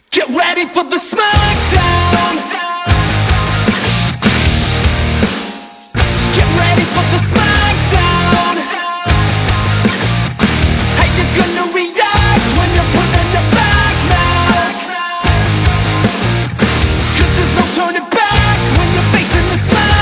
Get ready for the Smackdown. Get ready for the Smackdown. How you gonna react when you're put in the back now? 'Cause there's no turning back when you're facing the Smackdown.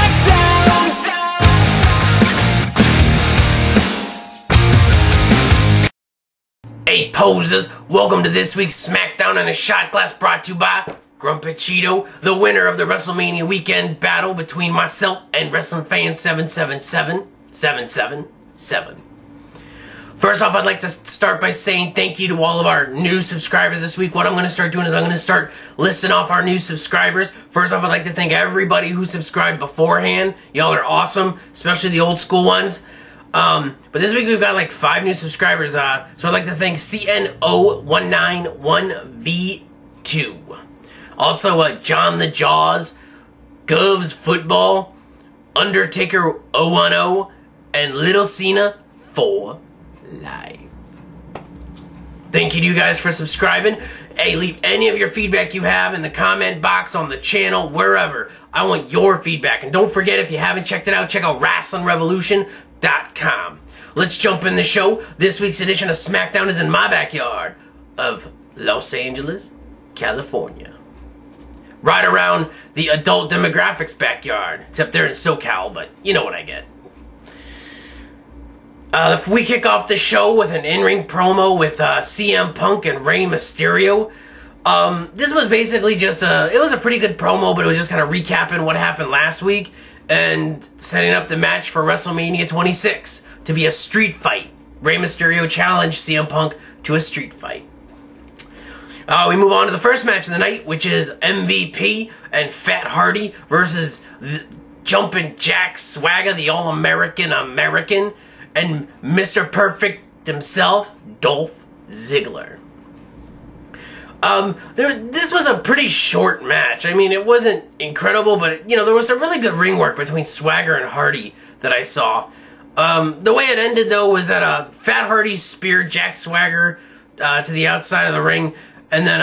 8 posers, welcome to this week's Smackdown and a shot glass brought to you by Grumpy Cheeto, the winner of the WrestleMania weekend battle between myself and Wrestling Fan 777. First off, I'd like to start by saying thank you to all of our new subscribers this week. What I'm going to start doing is I'm going to start listing off our new subscribers. First off, I'd like to thank everybody who subscribed beforehand. Y'all are awesome, especially the old school ones. But this week we've got like 5 new subscribers, so I'd like to thank CNO191V2. Also, John the Jaws, Govs Football, Undertaker 010, and Little Cena for Life. Thank you to you guys for subscribing. Hey, leave any of your feedback you have in the comment box on the channel, wherever. I want your feedback. And don't forget, if you haven't checked it out, check out WrestlingRevolution.com. Let's jump in the show. This week's edition of Smackdown is in my backyard of Los Angeles, California. Right around the adult demographics backyard. Except they're in SoCal, but you know what I get. We kick off the show with an in-ring promo with CM Punk and Rey Mysterio. This was basically just it was a pretty good promo, but it was just kind of recapping what happened last week and setting up the match for WrestleMania 26 to be a street fight. Rey Mysterio challenged CM Punk to a street fight. We move on to the first match of the night, which is MVP and Fat Hardy versus Jumpin' Jack Swagger, the All-American American, and Mr. Perfect himself, Dolph Ziggler. This was a pretty short match. I mean, it wasn't incredible, but, you know, there was some really good ring work between Swagger and Hardy that I saw. The way it ended, though, was that Fat Hardy speared Jack Swagger to the outside of the ring, and then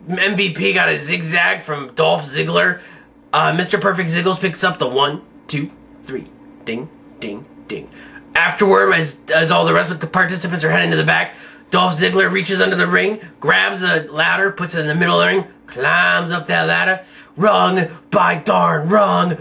MVP got a zigzag from Dolph Ziggler. Mr. Perfect Ziggles picks up the 1, 2, 3. Ding, ding, ding. Afterward, as all the wrestling participants are heading to the back, Dolph Ziggler reaches under the ring, grabs a ladder, puts it in the middle of the ring, climbs up that ladder, rung by darn rung,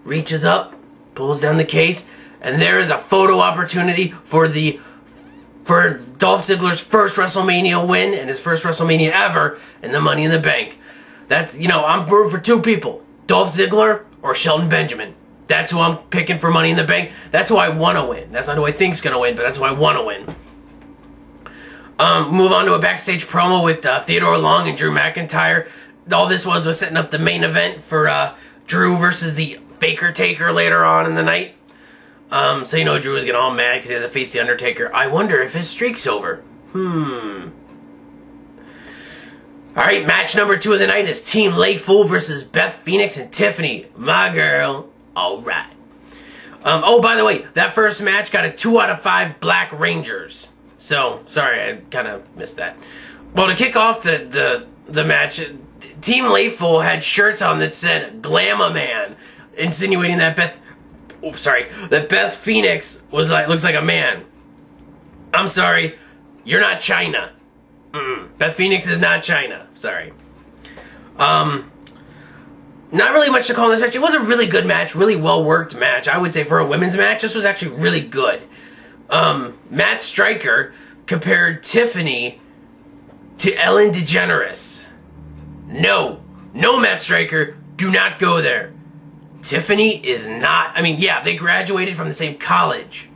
reaches up, pulls down the case, and there is a photo opportunity for Dolph Ziggler's first WrestleMania win and his first WrestleMania ever in the Money in the Bank. That's, you know, I'm rooting for 2 people, Dolph Ziggler or Shelton Benjamin. That's who I'm picking for Money in the Bank. That's who I want to win. That's not who I think's going to win, but that's who I want to win. Move on to a backstage promo with Theodore Long and Drew McIntyre. All this was setting up the main event for Drew versus the Faker Taker later on in the night. So, you know, Drew was getting all mad because he had to face the Undertaker. I wonder if his streak's over. Alright, match number 2 of the night is Team Layful versus Beth Phoenix and Tiffany. My girl. Alright. Oh, by the way, that first match got a 2 out of 5 Black Rangers. So, sorry, I kind of missed that. Well, to kick off the match, Team Layful had shirts on that said Glamma Man, insinuating that Beth Phoenix was looks like a man. I'm sorry, you're not China. Beth Phoenix is not China. Sorry. Not really much to call in this match. It was a really good match, really well-worked match. I would say for a women's match, this was actually really good. Matt Striker compared Tiffany to Ellen DeGeneres. No, Matt Striker, do not go there. Tiffany is not, I mean, yeah, they graduated from the same college,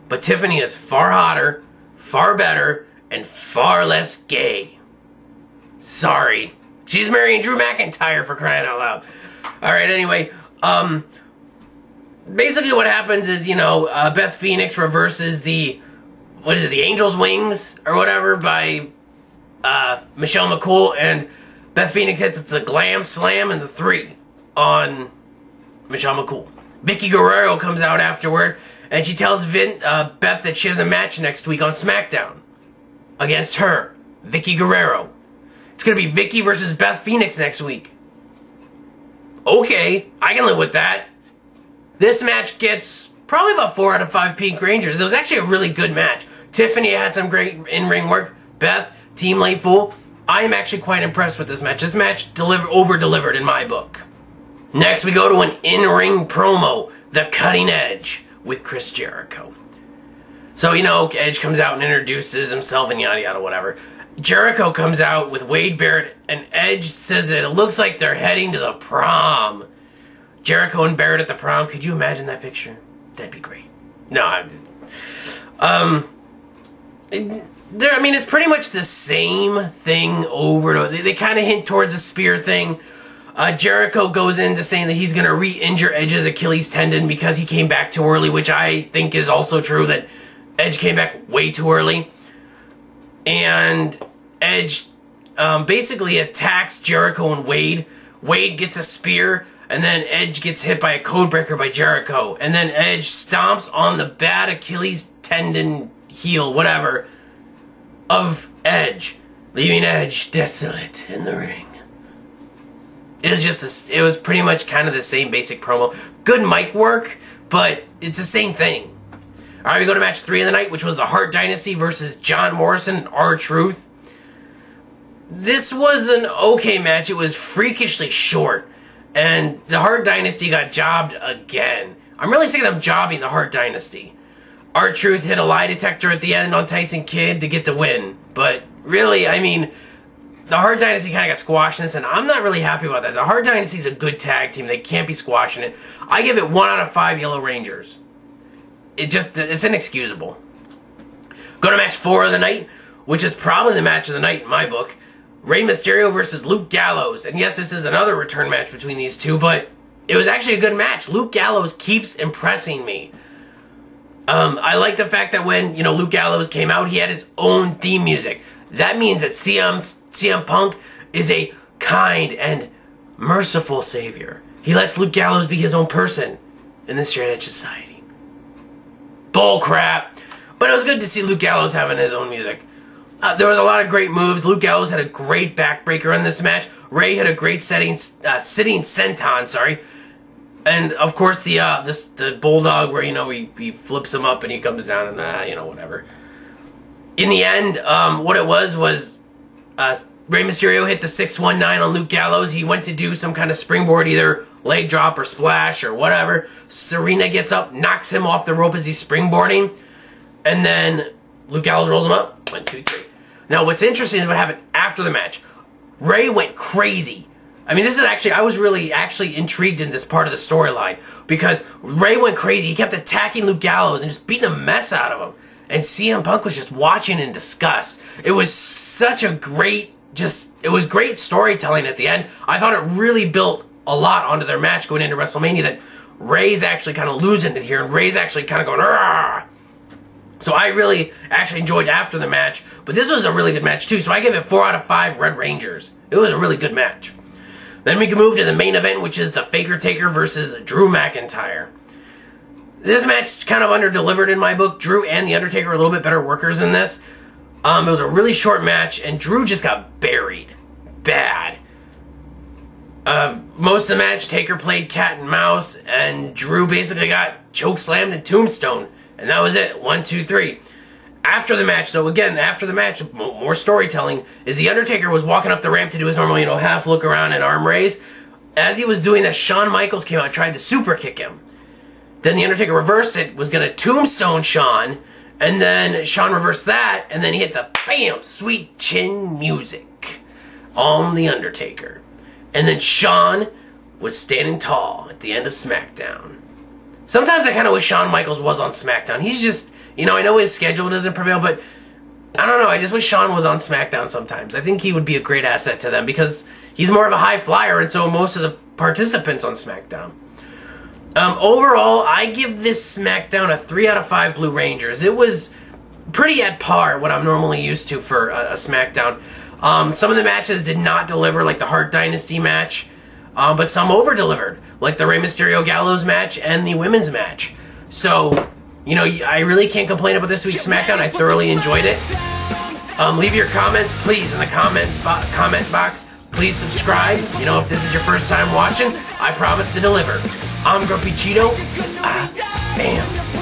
but Tiffany is far hotter, far better, and far less gay. Sorry. She's marrying Drew McIntyre, for crying out loud. Alright, anyway, basically what happens is, you know, Beth Phoenix reverses the Angel's Wings, or whatever, by Michelle McCool, and Beth Phoenix hits a glam slam in the 3 on Michelle McCool. Vicky Guerrero comes out afterward, and she tells Beth that she has a match next week on Smackdown against her. Vicky Guerrero. It's going to be Vicky versus Beth Phoenix next week. Okay, I can live with that. This match gets probably about 4 out of 5 Pink Rangers. It was actually a really good match. Tiffany had some great in-ring work. Beth, Team Late Fool. I am actually quite impressed with this match. This match over-delivered in my book. Next, we go to an in-ring promo, The Cutting Edge, with Chris Jericho. So, you know, Edge comes out and introduces himself and yada yada whatever. Jericho comes out with Wade Barrett, and Edge says that it looks like they're heading to the prom. Jericho and Barrett at the prom. Could you imagine that picture? That'd be great. No, I mean, it's pretty much the same thing over and over. They kind of hint towards a spear thing. Jericho goes into saying that he's going to re-injure Edge's Achilles tendon because he came back too early, which I think is also true, that Edge came back way too early. And Edge basically attacks Jericho and Wade. Wade gets a spear, and then Edge gets hit by a codebreaker by Jericho. And then Edge stomps on the bad Achilles tendon heel, whatever, of Edge, leaving Edge desolate in the ring. It was just it was pretty much kind of the same basic promo. Good mic work, but it's the same thing. Alright, we go to match 3 of the night, which was the Hart Dynasty versus John Morrison and R-Truth. This was an okay match. It was freakishly short, and the Hart Dynasty got jobbed again. I'm really sick of them jobbing the Hart Dynasty. R-Truth hit a lie detector at the end on Tyson Kidd to get the win. But really, I mean, the Hart Dynasty kind of got squashed in this, and I'm not really happy about that. The Hart Dynasty is a good tag team. They can't be squashing it. I give it 1 out of 5 Yellow Rangers. It's inexcusable. Go to match 4 of the night, which is probably the match of the night in my book. Rey Mysterio versus Luke Gallows. And yes, this is another return match between these two, but it was actually a good match. Luke Gallows keeps impressing me. I like the fact that when, Luke Gallows came out, he had his own theme music. That means that CM Punk is a kind and merciful savior. He lets Luke Gallows be his own person in this straight edge society. Bull crap. But it was good to see Luke Gallows having his own music. There was a lot of great moves. Luke Gallows had a great backbreaker in this match. Ray had a great sitting senton, sorry. And of course the bulldog where he flips him up and he comes down and whatever. In the end, what it was Rey Mysterio hit the 619 on Luke Gallows. He went to do some kind of springboard, either leg drop or splash or whatever. Serena gets up, knocks him off the rope as he's springboarding, and then Luke Gallows rolls him up. 1, 2, 3. Now, what's interesting is what happened after the match. Ray went crazy. I mean, this is actually, I was really intrigued in this part of the storyline because Ray went crazy. He kept attacking Luke Gallows and just beating the mess out of him. And CM Punk was just watching in disgust. It was such a great, it was great storytelling at the end. I thought it really built a lot onto their match going into WrestleMania, that Ray's actually kind of losing it here, and Ray's actually kind of going, "Argh!" So I really actually enjoyed after the match, but this was a really good match too, so I give it 4 out of 5 Red Rangers. It was a really good match. Then we can move to the main event, which is the Faker Taker versus Drew McIntyre. This match kind of under-delivered in my book. Drew and The Undertaker are a little bit better workers in this. It was a really short match, and Drew just got buried. Bad. Most of the match, Taker played cat and mouse, and Drew basically got chokeslammed and tombstone. And that was it. 1, 2, 3. After the match, though, again, after the match, more storytelling, is The Undertaker was walking up the ramp to do his normal, half look around and arm raise. As he was doing that, Shawn Michaels came out and tried to super kick him. Then The Undertaker reversed it, was going to tombstone Shawn, and then Shawn reversed that, and then he hit the BAM! Sweet chin music on The Undertaker. And then Shawn was standing tall at the end of Smackdown. Sometimes I kind of wish Shawn Michaels was on Smackdown. He's just, I know his schedule doesn't prevail, but I don't know, I just wish Shawn was on Smackdown sometimes. I think he would be a great asset to them because he's more of a high flyer, and so most of the participants on SmackDown. Overall, I give this SmackDown a 3 out of 5 Blue Rangers. It was pretty at par, what I'm normally used to for a SmackDown. Some of the matches did not deliver, like the Hart Dynasty match, but some over-delivered, like the Rey Mysterio Gallows match and the women's match. So, I really can't complain about this week's SmackDown. I thoroughly enjoyed it. Leave your comments, please, in the comment box. Please subscribe. You know, if this is your first time watching, I promise to deliver. I'm Grumpy Cheeto. I am